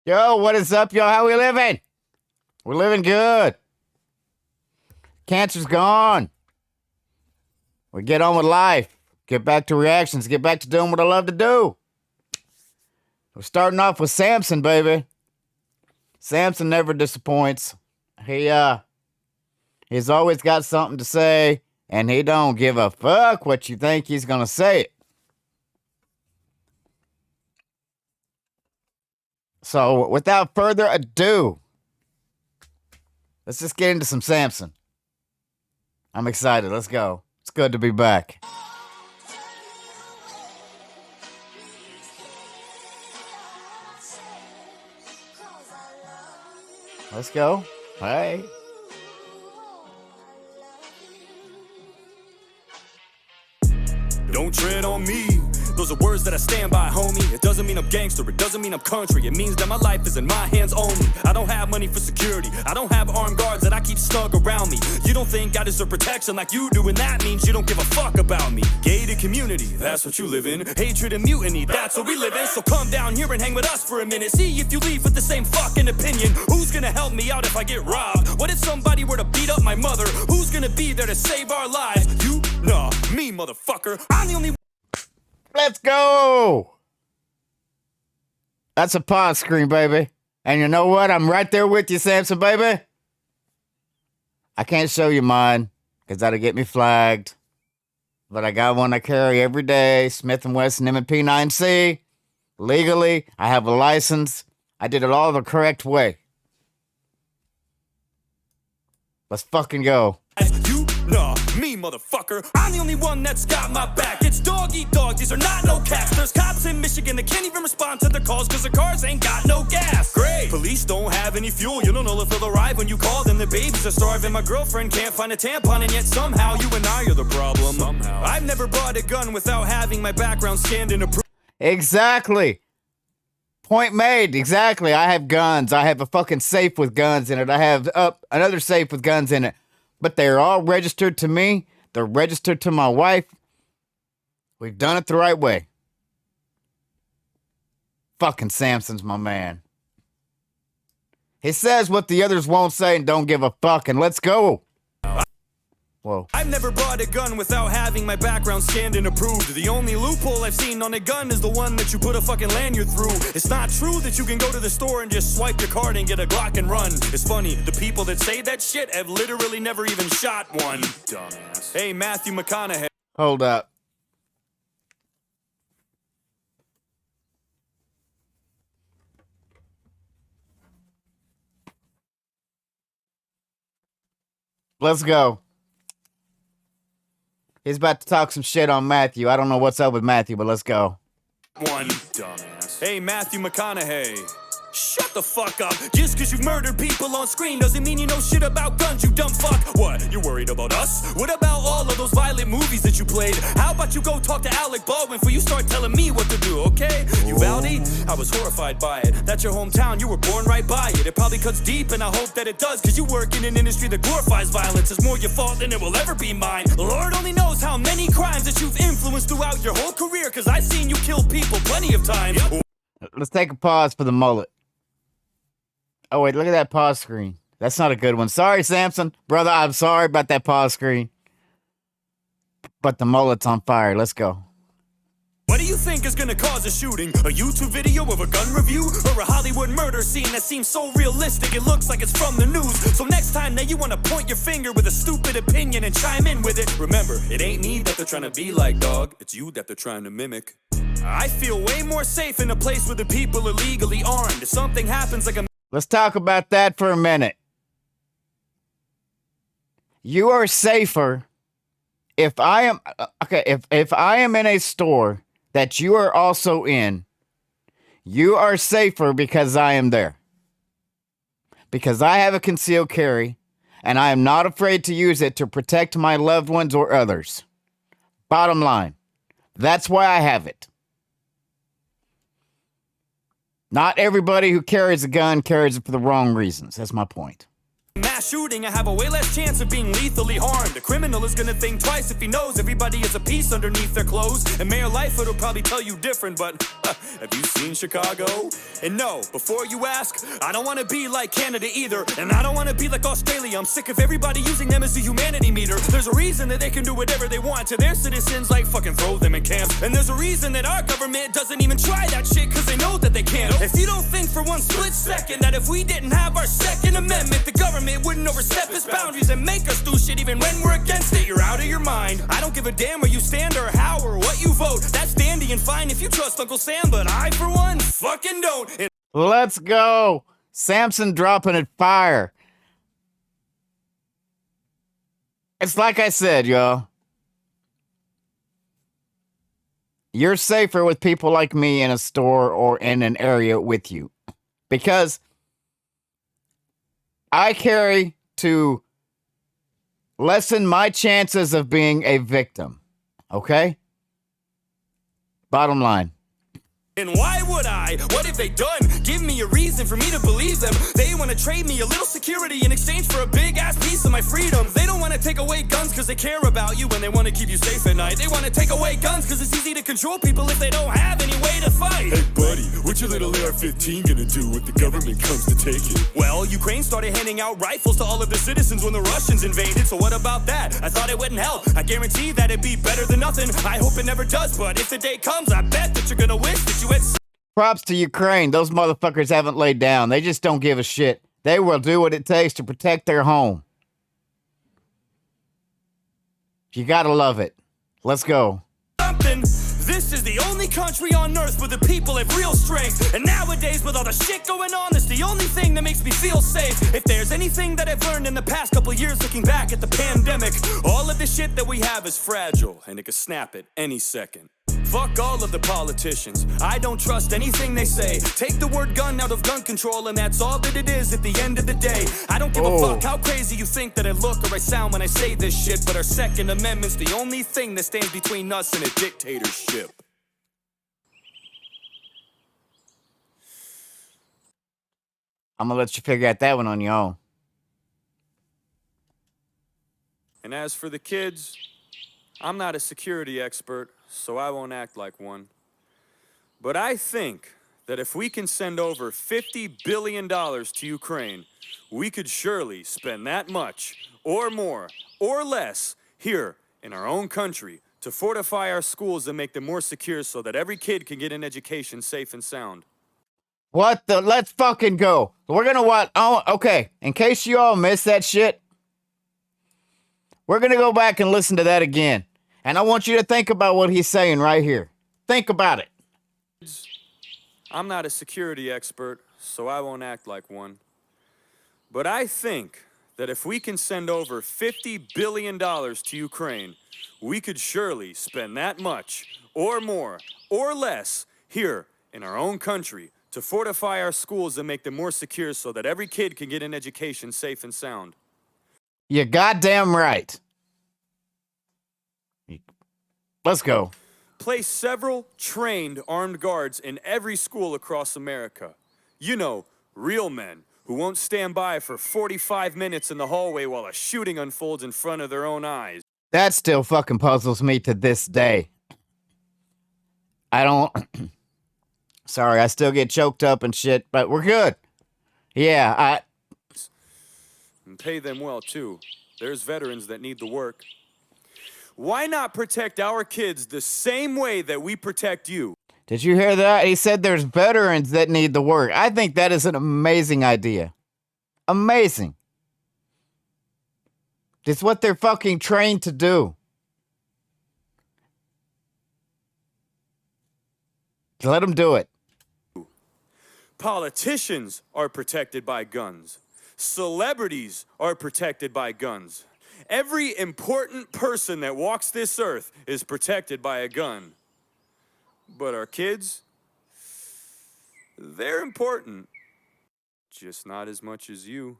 Yo, what is up, yo? How we living? We're living good. Cancer's gone. We get on with life. Get back to reactions. Get back to doing what I love to do. We're starting off with Samson, baby. Samson never disappoints. He's always got something to say, and he don't give a fuck what you think he's gonna say. So, without further ado, let's just get into some Samson. I'm excited. Let's go. It's good to be back. Let's go. Hey. Don't tread on me. Those are words that I stand by, homie. It doesn't mean I'm gangster, it doesn't mean I'm country. It means that my life is in my hands only. I don't have money for security, I don't have armed guards that I keep snug around me. You don't think I deserve protection like you do, and that means you don't give a fuck about me. Gated community, that's what you live in. Hatred and mutiny, that's what we live in. So come down here and hang with us for a minute. See if you leave with the same fucking opinion. Who's gonna help me out if I get robbed? What if somebody were to beat up my mother? Who's gonna be there to save our lives? You? Nah, me, motherfucker. I'm the only. Let's go. That's a pause screen, baby. And you know what? I'm right there with you, Samson, baby. I can't show you mine because that'll get me flagged. But I got one I carry every day. Smith & Wesson M&P 9C. Legally, I have a license. I did it all the correct way. Let's fucking go. You? Nah, me, motherfucker. I'm the only one that's got my back. It's dog eat dog, these are not no cats. There's cops in Michigan that can't even respond to their calls because their cars ain't got no gas. Great. Police don't have any fuel. You don't know if they'll arrive when you call them. Their babies are starving. My girlfriend can't find a tampon, and yet somehow you and I are the problem. Somehow. I've never bought a gun without having my background scanned and approved. Exactly. Point made. Exactly. I have guns. I have a fucking safe with guns in it. I have another safe with guns in it. But they're all registered to me. They're registered to my wife. We've done it the right way. Fucking Samson's my man. He says what the others won't say and don't give a fuck. And let's go. Whoa. I've never bought a gun without having my background scanned and approved. The only loophole I've seen on a gun is the one that you put a fucking lanyard through. It's not true that you can go to the store and just swipe your card and get a Glock and run. It's funny, the people that say that shit have literally never even shot one. Dumbass. Hey, Matthew McConaughey. Hold up. Let's go. He's about to talk some shit on Matthew. I don't know what's up with Matthew, but let's go. One dumbass. Hey, Matthew McConaughey. Shut the fuck up. Just cause you've murdered people on screen doesn't mean you know shit about guns, you dumb fuck. What, you're worried about us? What about all of those violent movies that you played? How about you go talk to Alec Baldwin before you start telling me what to do, okay? Uvalde? I was horrified by it. That's your hometown, you were born right by it. It probably cuts deep and I hope that it does, cause you work in an industry that glorifies violence. It's more your fault than it will ever be mine. Lord only knows how many crimes that you've influenced throughout your whole career, cause I've seen you kill people plenty of times. Let's take a pause for the mullet. Oh, wait, look at that pause screen. That's not a good one. Sorry, Samson. Brother, I'm sorry about that pause screen. But the mullet's on fire. Let's go. What do you think is gonna cause a shooting? A YouTube video of a gun review? Or a Hollywood murder scene that seems so realistic it looks like it's from the news? So next time that you wanna point your finger with a stupid opinion and chime in with it, remember, it ain't me that they're trying to be like, dog. It's you that they're trying to mimic. I feel way more safe in a place where the people are legally armed. If something happens like a... Let's talk about that for a minute. You are safer if I am if I am in a store that you are also in. You are safer because I am there. Because I have a concealed carry and I am not afraid to use it to protect my loved ones or others. Bottom line. That's why I have it. Not everybody who carries a gun carries it for the wrong reasons. That's my point. mass shooting, I have a way less chance of being lethally harmed. A criminal is gonna think twice if he knows everybody is a piece underneath their clothes. And Mayor Lightfoot will probably tell you different, but have you seen Chicago? And no, before you ask, I don't wanna be like Canada either, and I don't wanna be like Australia. I'm sick of everybody using them as a humanity meter. There's a reason that they can do whatever they want to their citizens, like fucking throw them in camps. And there's a reason that our government doesn't even try that shit, cause they know that they can't. If you don't think for one split second that if we didn't have our Second Amendment, the government wouldn't overstep its boundaries and make us do shit even when we're against it, you're out of your mind. I don't give a damn where you stand or how or what you vote. That's dandy and fine if you trust Uncle Sam, but I, for one, fucking don't. Let's go. Samson dropping it fire. It's like I said, y'all. You're safer with people like me in a store or in an area with you. Because I carry to lessen my chances of being a victim. Okay? Bottom line. And why would I? What have they done? Give me a reason for me to believe them. They want to trade me a little security in exchange for a big ass piece of my freedom. They don't want to take away guns because they care about you and they want to keep you safe at night. They want to take away guns because it's easy to control people if they don't have any way to fight. Hey buddy, what's your little AR-15 gonna do if the government comes to take it? Well, Ukraine started handing out rifles to all of the citizens when the Russians invaded, so what about that? I thought it wouldn't help. I guarantee that it'd be better than nothing. I hope it never does, but if the day comes, I bet that you're gonna wish that you had... Props to Ukraine. Those motherfuckers haven't laid down. They just don't give a shit. They will do what it takes to protect their home. You gotta love it. Let's go. This is the only country on earth where the people have real strength. And nowadays, with all the shit going on, it's the only thing that makes me feel safe. If there's anything that I've learned in the past couple years looking back at the pandemic, all of the shit that we have is fragile, and it could snap at any second. Fuck all of the politicians. I don't trust anything they say. Take the word gun out of gun control, and that's all that it is at the end of the day. I don't give a fuck how crazy you think that I look or I sound when I say this shit, but our Second Amendment's the only thing that stands between us and a dictatorship. I'm gonna let you figure out that one on your own. And as for the kids, I'm not a security expert, so I won't act like one. But I think that if we can send over $50 billion to Ukraine, we could surely spend that much, or more, or less, here in our own country to fortify our schools and make them more secure so that every kid can get an education safe and sound. What the? Let's fucking go. We're gonna watch. Oh, okay. In case you all missed that shit, we're gonna go back and listen to that again. And I want you to think about what he's saying right here. Think about it. I'm not a security expert, so I won't act like one. But I think that if we can send over $50 billion to Ukraine, we could surely spend that much, or more, or less, here in our own country to fortify our schools and make them more secure so that every kid can get an education safe and sound. You're goddamn right. Let's go. Place several trained armed guards in every school across America. You know, real men who won't stand by for 45 minutes in the hallway while a shooting unfolds in front of their own eyes. That still fucking puzzles me to this day. I don't... Sorry, I still get choked up and shit, but we're good. Yeah, And pay them well, too. There's veterans that need the work. Why not protect our kids the same way that we protect you? Did you hear that? He said there's veterans that need the work. I think that is an amazing idea. Amazing. It's what they're fucking trained to do. Let them do it. Politicians are protected by guns. Celebrities are protected by guns. Every important person that walks this earth is protected by a gun. But our kids, they're important. Just not as much as you.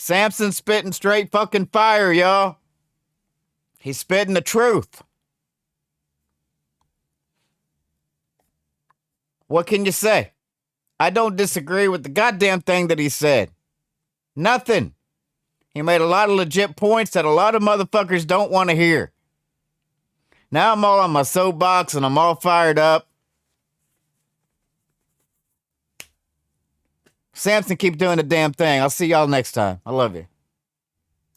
Samson spitting straight fucking fire, y'all. He's spitting the truth. What can you say? I don't disagree with the goddamn thing that he said. Nothing. He made a lot of legit points that a lot of motherfuckers don't want to hear. Now I'm all on my soapbox and I'm all fired up. Samson, keep doing the damn thing. I'll see y'all next time. I love you.